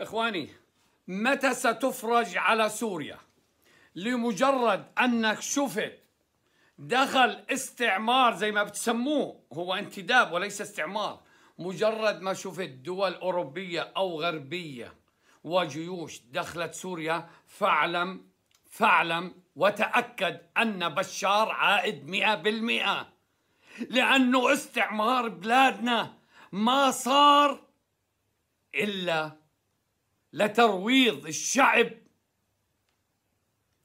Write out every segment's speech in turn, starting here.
إخواني، متى ستفرج على سوريا؟ لمجرد أنك شفت دخل استعمار زي ما بتسموه، هو انتداب وليس استعمار، مجرد ما شفت دول أوروبية أو غربية وجيوش دخلت سوريا فاعلم وتأكد أن بشار عائد 100%، لأنه استعمار بلادنا ما صار إلا لترويض الشعب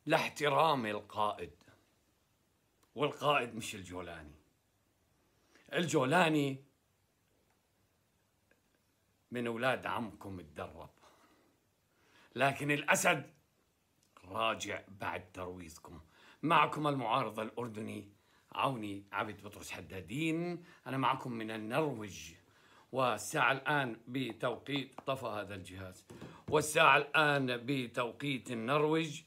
لاحترام القائد، والقائد مش الجولاني. الجولاني من أولاد عمكم اتدرب، لكن الأسد راجع بعد ترويضكم. معكم المعارض الأردني عوني عبد بطرس حدادين، أنا معكم من النرويج، والساعة الآن بتوقيت طفى هذا الجهاز، والساعة الآن بتوقيت النرويج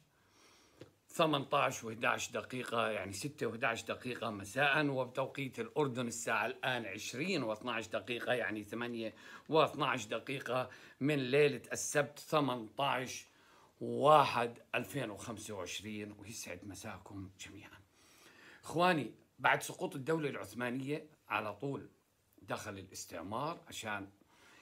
18 و11 دقيقة، يعني 6 و11 دقيقة مساء، وبتوقيت الأردن الساعة الآن 20 و12 دقيقة، يعني 8 و12 دقيقة من ليلة السبت 18/1/2025. ويسعد مساكم جميعا. إخواني، بعد سقوط الدولة العثمانية على طول دخل الاستعمار عشان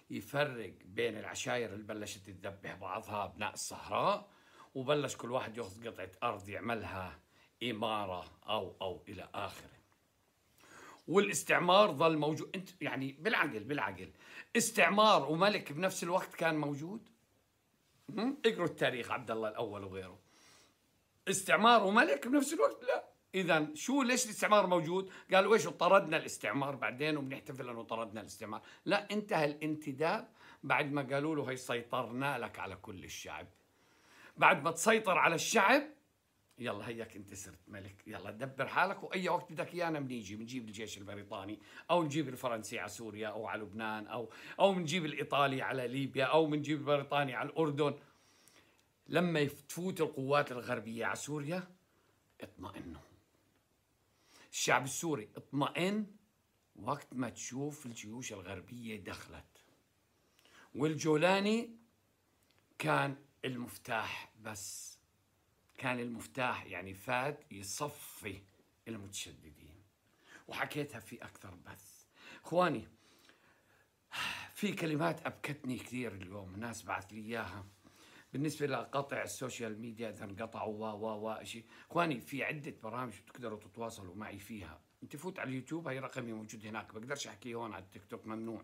يفرق بين العشائر اللي بلشت تذبح بعضها أبناء الصحراء، وبلش كل واحد ياخذ قطعة أرض يعملها إمارة أو إلى آخره. والاستعمار ظل موجود. انت يعني بالعقل استعمار وملك بنفس الوقت كان موجود؟ اقروا التاريخ، عبد الله الأول وغيره. استعمار وملك بنفس الوقت؟ لا. إذا ليش الاستعمار موجود؟ قالوا ايش، طردنا الاستعمار بعدين وبنحتفل انه طردنا الاستعمار. لا، انتهى الانتداب بعد ما قالوا له هي سيطرنا لك على كل الشعب. بعد ما تسيطر على الشعب، يلا هيك انت صرت ملك، يلا دبر حالك، واي وقت بدك ايانا بنجيب الجيش البريطاني، او نجيب الفرنسي على سوريا او على لبنان، او بنجيب الايطالي على ليبيا، او بنجيب البريطاني على الاردن. لما تفوت القوات الغربيه على سوريا اطمئنوا. الشعب السوري اطمئن وقت ما تشوف الجيوش الغربيه دخلت. والجولاني كان المفتاح، بس كان المفتاح، يعني فات يصفي المتشددين. وحكيتها في أكثر بث. إخواني، في كلمات أبكتني كثير اليوم، الناس بعث لي إياها بالنسبة لقطع السوشيال ميديا، إذا انقطعوا شيء. إخواني، في عدة برامج بتقدروا تتواصلوا معي فيها. أنت فوت على اليوتيوب، هي رقمي موجود هناك، بقدرش أحكي هون على التيك توك، ممنوع.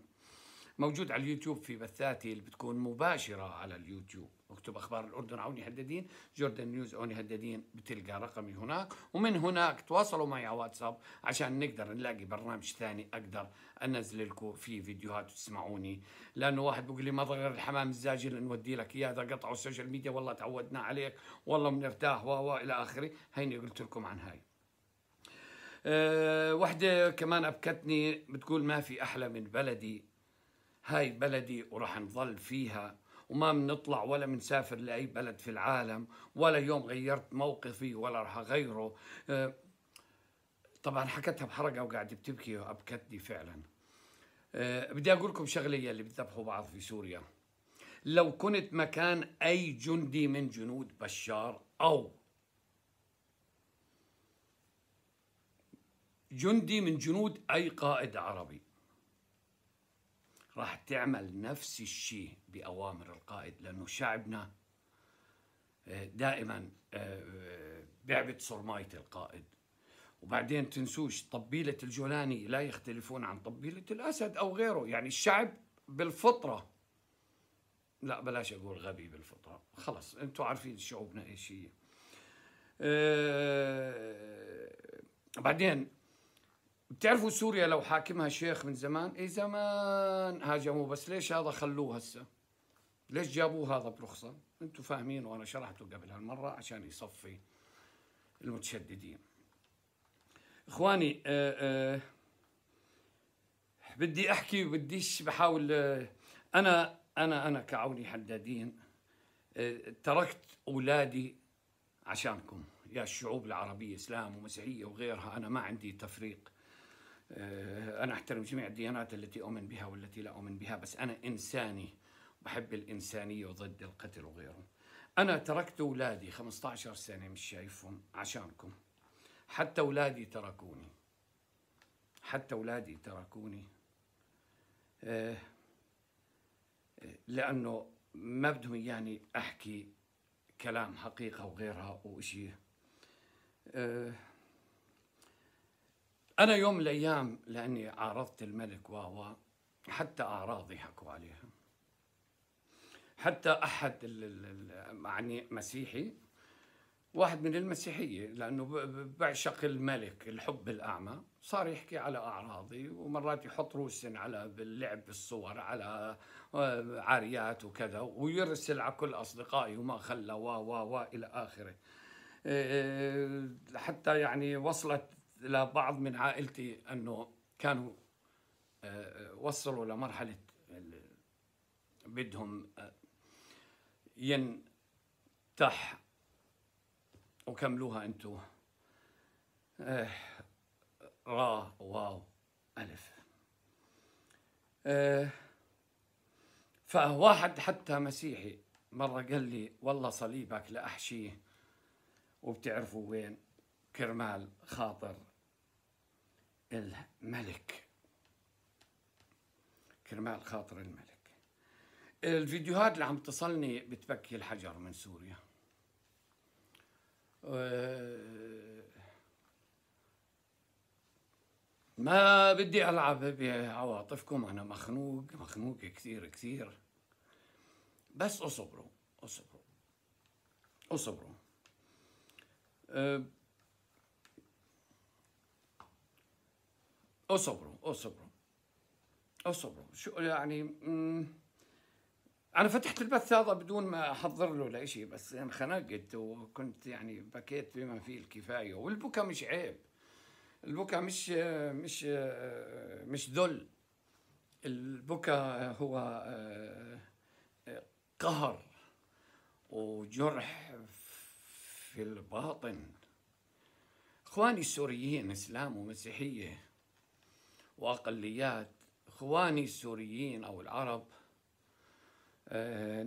موجود على اليوتيوب في بثاتي اللي بتكون مباشرة على اليوتيوب، اكتب أخبار الأردن عوني هدادين، جوردن نيوز عوني هدادين، بتلقى رقمي هناك. ومن هناك تواصلوا معي على واتساب عشان نقدر نلاقي برنامج ثاني أقدر أنزل لكم فيه فيديوهات وتسمعوني. لأنه واحد بيقول لي ما ضغر الحمام الزاجل نودي لك إياه، إذا قطعوا السوشيال ميديا والله تعودنا عليك، والله بنرتاح إلى آخره. هيني قلت لكم عن هاي. وحدة كمان أبكتني، بتقول ما في أحلى من بلدي، هاي بلدي وراح نظل فيها، وما بنطلع ولا بنسافر لأي بلد في العالم، ولا يوم غيرت موقفي ولا راح أغيره. طبعا حكتها بحرقة وقاعدة بتبكي وأبكتني فعلا. بدي أقول لكم شغلة، يلي بتذبحوا بعض في سوريا، لو كنت مكان أي جندي من جنود بشار أو جندي من جنود أي قائد عربي، راح تعمل نفس الشيء بأوامر القائد، لأنه شعبنا دائما بيعبد صرماية القائد. وبعدين تنسوش طبيلة الجولاني لا يختلفون عن طبيلة الأسد أو غيره، يعني الشعب بالفطرة، لا بلاش أقول غبي، بالفطرة، خلص أنتوا عارفين شعوبنا إيش هي. بعدين بتعرفوا سوريا لو حاكمها شيخ من زمان، اي زمان هاجموه، بس ليش هذا خلوه هسه؟ ليش جابوه هذا برخصة؟ انتم فاهمين، وانا شرحته قبل هالمرة عشان يصفي المتشددين. اخواني، بدي احكي وبديش بحاول. انا كعوني حدادين تركت اولادي عشانكم يا الشعوب العربية، اسلام ومسيحية وغيرها، انا ما عندي تفريق. أنا أحترم جميع الديانات التي أؤمن بها والتي لا أؤمن بها، بس أنا إنساني بحب الإنسانية وضد القتل وغيره. أنا تركت أولادي 15 سنة مش شايفهم عشانكم. حتى أولادي تركوني، حتى أولادي تركوني لأنه ما بدهم إياني أحكي كلام حقيقة وغيرها وإشي. أنا يوم من الأيام لأني عارضت الملك حتى أعراضي حكوا عليها. حتى أحد يعني مسيحي، واحد من المسيحية، لأنه بعشق الملك الحب الأعمى، صار يحكي على أعراضي، ومرات يحط روسن على باللعب بالصور على عاريات وكذا، ويرسل على كل أصدقائي وما خلى إلى آخره. حتى يعني وصلت لبعض من عائلتي أنه كانوا وصلوا لمرحلة بدهم ينتح وكملوها انتو را واو ألف. فواحد حتى مسيحي مرة قال لي والله صليبك لأحشيه وبتعرفوا وين، كرمال خاطر الملك، كرمال خاطر الملك. الفيديوهات اللي عم تصلني بتبكي الحجر من سوريا. ما بدي ألعب بعواطفكم، أنا مخنوق كثير كثير، بس أصبروا أصبروا أصبروا. أصبروا أصبروا أصبروا. شو يعني، أنا فتحت البث هذا بدون ما أحضر له لإشي، بس انخنقت وكنت يعني بكيت بما فيه الكفاية. والبكا مش عيب، البكا مش ذل، البكا هو قهر وجرح في الباطن. إخواني السوريين، إسلام ومسيحية وأقليات، إخواني السوريين أو العرب،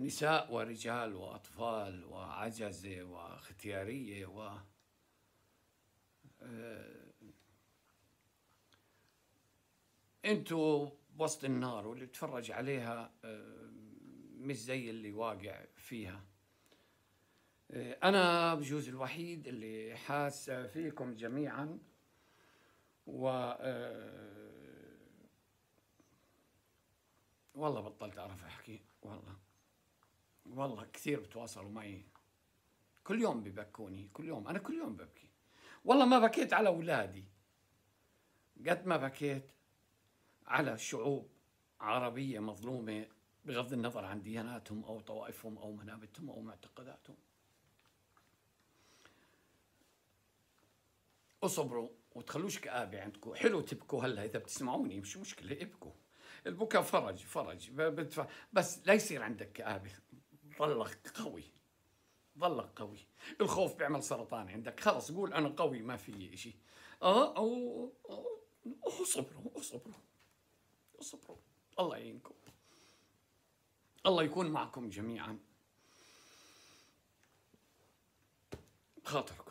نساء ورجال وأطفال وعجزة واختيارية انتوا بوسط النار، واللي بتفرج عليها مش زي اللي واقع فيها. أنا بجوز الوحيد اللي حاس فيكم جميعا، والله بطلت أعرف أحكي. والله كثير بتواصلوا معي، كل يوم ببكوني، كل يوم. أنا كل يوم ببكي. والله ما بكيت على أولادي قد ما بكيت على شعوب عربية مظلومة بغض النظر عن دياناتهم أو طوائفهم أو منابتهم أو معتقداتهم. اصبروا وتخلوش كآبة عندكم. حلو تبكوا هلا إذا بتسمعوني، مش مشكلة، ابكوا. البكاء فرج بس لا يصير عندك كآبة. ضلك قوي، ضلك قوي. الخوف بيعمل سرطان عندك، خلص قول أنا قوي ما في إشي. اصبروا. الله يعينكم، الله يكون معكم جميعا. خاطركم.